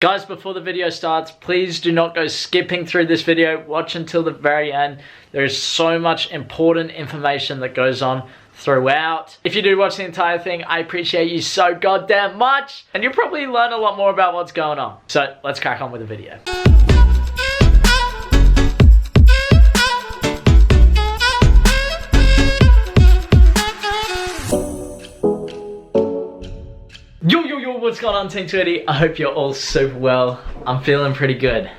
Guys, before the video starts, please do not go skipping through this video. Watch until the very end. There is so much important information that goes on throughout. If you do watch the entire thing, I appreciate you so goddamn much. And you'll probably learn a lot more about what's going on. So let's crack on with the video. Yo, what's going on, Team 20? I hope you're all super well. I'm feeling pretty good.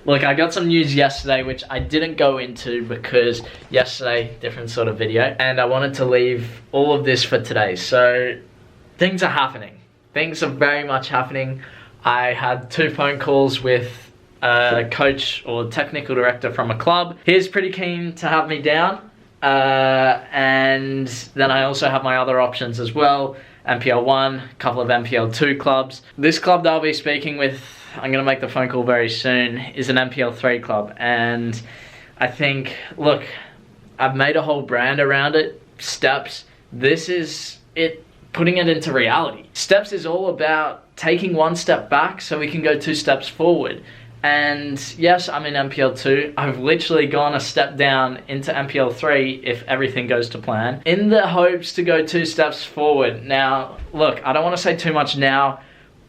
Look, I got some news yesterday, which I didn't go into because yesterday, different sort of video, and I wanted to leave all of this for today. So, things are happening. Things are very much happening. I had 2 phone calls with a coach or technical director from a club. He's pretty keen to have me down. And then I also have my other options as well. MPL 1, a couple of MPL 2 clubs. This club that I'll be speaking with, I'm going to make the phone call very soon, is an MPL 3 club. And I think, look, I've made a whole brand around it, Stepzz. This is it, putting it into reality. Stepzz is all about taking 1 step back so we can go 2 steps forward. And yes, I'm in MPL 2. I've literally gone a step down into MPL 3 if everything goes to plan, in the hopes to go 2 steps forward. Now, look, I don't want to say too much now,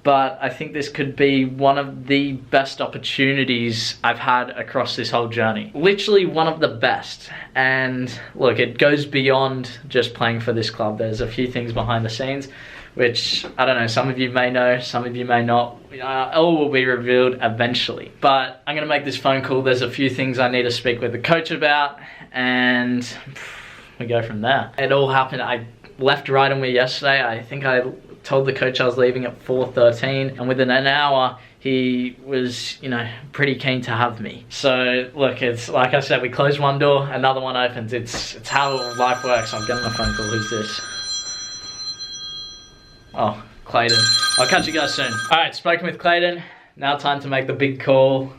but I think this could be one of the best opportunities I've had across this whole journey. Literally one of the best. And look, it goes beyond just playing for this club. There's a few things behind the scenes, which, I don't know, some of you may know, some of you may not. All will be revealed eventually. But I'm going to make this phone call. There's a few things I need to speak with the coach about, and we go from there. It all happened. I left right on me yesterday. I think I told the coach I was leaving at 4:13, and within an hour, he was, pretty keen to have me. So, look, it's like I said, we close one door, another one opens. It's how life works. I'm getting a phone call. Who's this? Oh, Clayton. I'll catch you guys soon. Alright, spoken with Clayton. Now time to make the big call.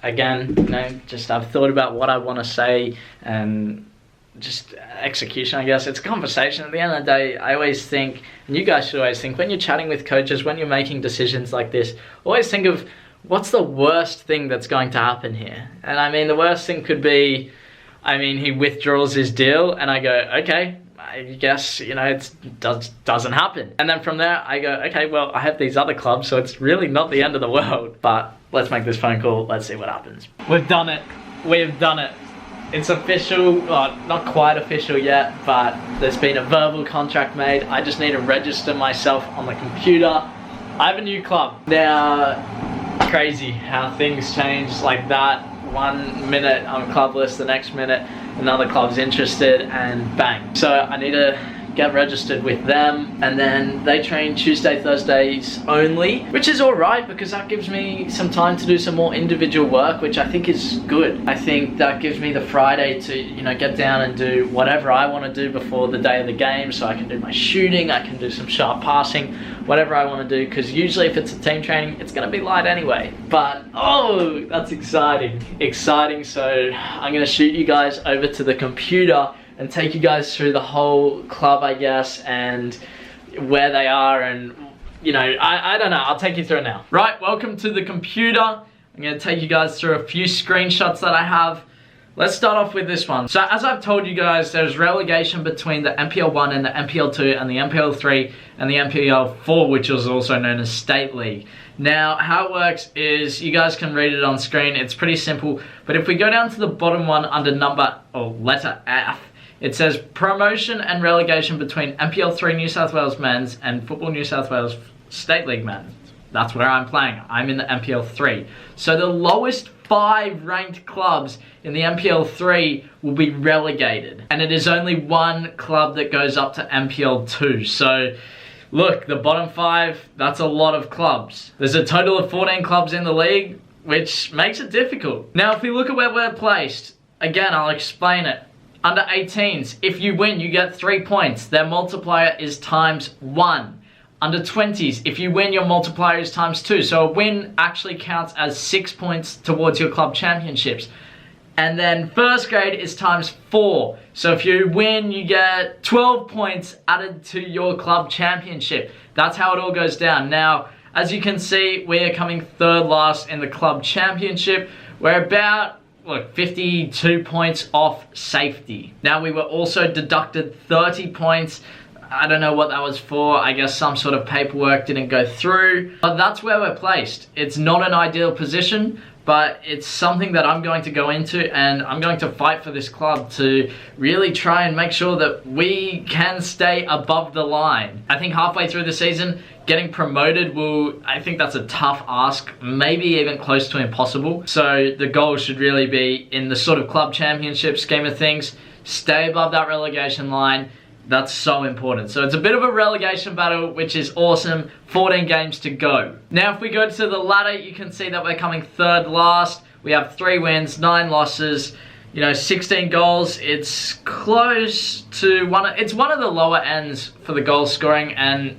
Again, just I've thought about what I want to say and just execution, I guess. It's a conversation. At the end of the day, I always think, and you guys should always think, when you're chatting with coaches, when you're making decisions like this, always think of what's the worst thing that's going to happen here. And I mean, the worst thing could be, he withdraws his deal, and I go, okay, I guess, it doesn't happen. And then from there, I go, okay, well, I have these other clubs, so it's really not the end of the world. But let's make this phone call. Let's see what happens. We've done it. We've done it. It's official. Well, not quite official yet, but there's been a verbal contract made. I just need to register myself on the computer. I have a new club. Now, crazy how things change like that. 1 minute I'm clubless, the next minute another club's interested, and bang. So I need to get registered with them, and then they train Tuesday, Thursdays only, which is alright because that gives me some time to do some more individual work, which I think is good. I think that gives me the Friday to, get down and do whatever I want to do before the day of the game, so I can do my shooting, I can do some sharp passing, whatever I want to do, because usually if it's a team training, it's going to be light anyway. But, oh, that's exciting. Exciting, so I'm going to shoot you guys over to the computer and take you guys through the whole club, I guess, and where they are, and, I don't know, I'll take you through it now. Right, welcome to the computer. I'm going to take you guys through a few screenshots that I have. Let's start off with this one. So as I've told you guys, there's relegation between the MPL 1 and the MPL 2 and the MPL 3 and the MPL 4, which is also known as State League. Now, how it works is, you guys can read it on screen, it's pretty simple, but if we go down to the bottom one under letter F, it says promotion and relegation between MPL 3 New South Wales men's and Football New South Wales State League men's. That's where I'm playing. I'm in the MPL 3. So the lowest 5 ranked clubs in the MPL 3 will be relegated. And it is only 1 club that goes up to MPL 2. So look, the bottom 5, that's a lot of clubs. There's a total of 14 clubs in the league, which makes it difficult. Now, if we look at where we're placed, again, I'll explain it. Under 18s, if you win, you get 3 points. Their multiplier is ×1. Under 20s, if you win, your multiplier is ×2. So a win actually counts as 6 points towards your club championships. And then first grade is ×4. So if you win, you get 12 points added to your club championship. That's how it all goes down. Now, As you can see, we are coming third last in the club championship. We're about, look, 52 points off safety. Now, we were also deducted 30 points. I don't know what that was for. I guess some sort of paperwork didn't go through. But that's where we're placed. It's not an ideal position, but it's something that I'm going to go into, and I'm going to fight for this club to really try and make sure that we can stay above the line. I think halfway through the season, getting promoted I think that's a tough ask, maybe even close to impossible. So the goal should really be, in the sort of club championship scheme of things, stay above that relegation line. That's so important. So it's a bit of a relegation battle, which is awesome. 14 games to go. Now, if we go to the ladder, you can see that we're coming third last. We have 3 wins, 9 losses, 16 goals. It's close to it's one of the lower ends for the goal scoring, and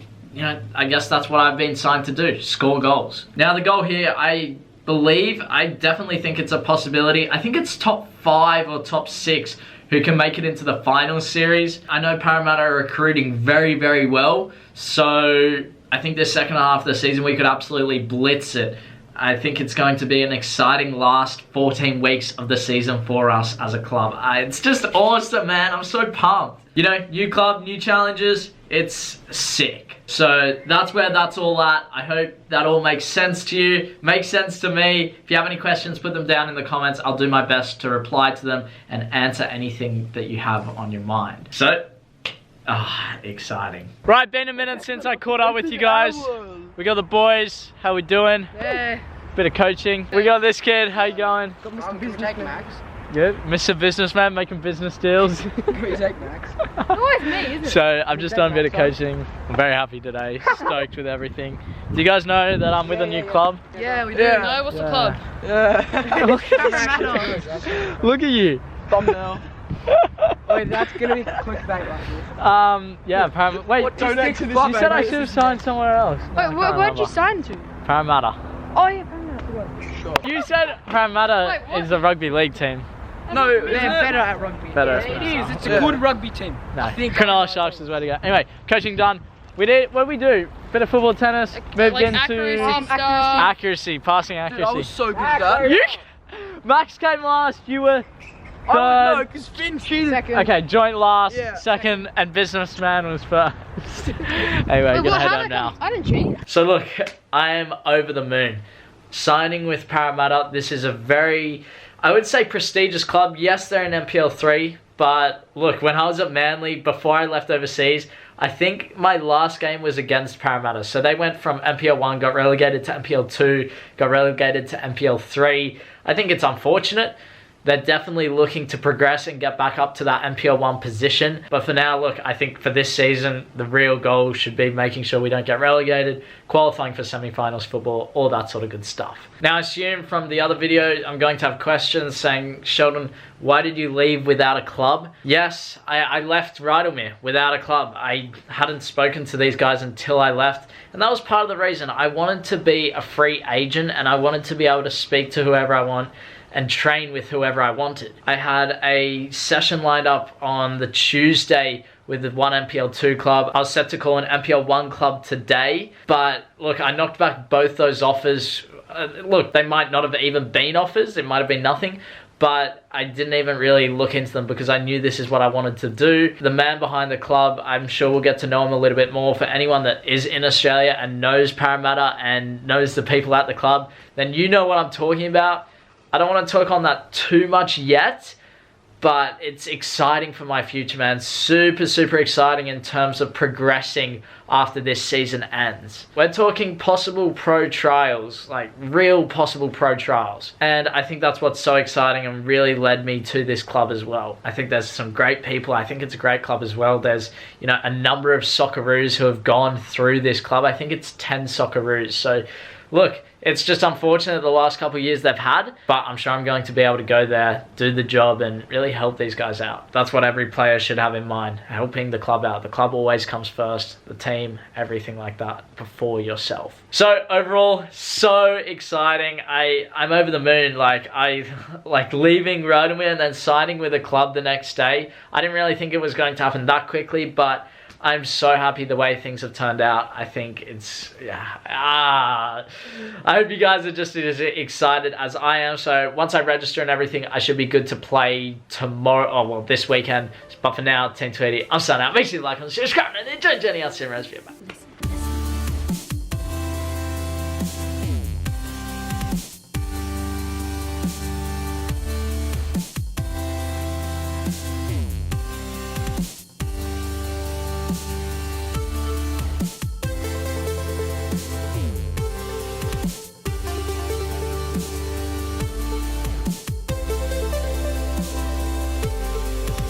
I guess that's what I've been signed to do, score goals. Now, the goal here, I definitely think it's a possibility. I think it's top 5 or top 6 who can make it into the final series. I know Parramatta are recruiting very, very well, so I think this second half of the season we could absolutely blitz it. I think it's going to be an exciting last 14 weeks of the season for us as a club. It's just awesome, man. I'm so pumped. New club, new challenges. It's sick. So that's where that's all at. I hope that all makes sense to you. Makes sense to me. If you have any questions, put them down in the comments. I'll do my best to reply to them and answer anything that you have on your mind. So, exciting. Right, been a minute since I caught up with you guys. We got the boys. How we doing? Yeah. Bit of coaching. We got this kid. How you going? Got Mr. Businessman. Max. Good. Mr. Businessman making business deals. Max. Always me, isn't it? So I've just done a bit of coaching. I'm very happy today. Stoked with everything. Do you guys know that I'm with a new club? Yeah, we do. No, what's the club? Yeah. Look at you. Thumbnail. Wait, that's gonna be clickbait like this. Yeah, Parramatta. Wait, donate to this. You said I should have signed somewhere else. Wait, where'd you sign to? Parramatta. Oh yeah, Parramatta. Sure. You said Parramatta is a rugby league team. No, they're better at rugby. Better. Yeah, it is. It's a good rugby team. No, Cronulla Sharks is where to go. Anyway, coaching done. What did we do? Bit of football, tennis, moved like into accuracy, passing accuracy. Dude, I was so good at that. Max came last, you were third. Oh no, because Finn cheated. Okay, joint last, second, and Businessman was first. Anyway, gonna head home now. I didn't cheat. So look, I am over the moon. Signing with Parramatta, this is a very, I would say, prestigious club. Yes, they're in MPL 3, but look, when I was at Manly, before I left overseas, I think my last game was against Parramatta. So they went from MPL 1, got relegated to MPL 2, got relegated to MPL 3. I think it's unfortunate. They're definitely looking to progress and get back up to that MPL 1 position. But for now, look, I think for this season, the real goal should be making sure we don't get relegated, qualifying for semi-finals football, all that sort of good stuff. Now, I assume from the other video, I'm going to have questions saying, Sheldon, why did you leave without a club? Yes, I left Rydalmere without a club. I hadn't spoken to these guys until I left. And that was part of the reason. I wanted to be a free agent, and I wanted to be able to speak to whoever I want and train with whoever I wanted. I had a session lined up on the Tuesday with the one MPL 2 club. I was set to call an MPL 1 club today, but look, I knocked back both those offers. Look, they might not have even been offers, it might have been nothing, but I didn't even really look into them because I knew this is what I wanted to do. The man behind the club, I'm sure we'll get to know him a little bit more. For anyone that is in Australia and knows Parramatta and knows the people at the club, then you know what I'm talking about. I don't want to talk on that too much yet, but it's exciting for my future, man. Super, super exciting in terms of progressing after this season ends. We're talking possible pro trials, like real possible pro trials. And I think that's what's so exciting and really led me to this club as well. I think there's some great people. I think it's a great club as well. There's, a number of Socceroos who have gone through this club. I think it's 10 Socceroos. So look, it's just unfortunate the last couple of years they've had, but I'm sure I'm going to be able to go there, do the job, and really help these guys out. That's what every player should have in mind, helping the club out. The club always comes first, the team, everything like that, before yourself. So overall, so exciting. I'm over the moon. Like leaving Rydalmere and then signing with a club the next day. I didn't really think it was going to happen that quickly, but I'm so happy the way things have turned out. I think it's, I hope you guys are just as excited as I am. So once I register and everything, I should be good to play tomorrow, oh well, this weekend. But for now, 10:20, I'm signing out. Make sure you like and subscribe and enjoy the journey. I'll see you around.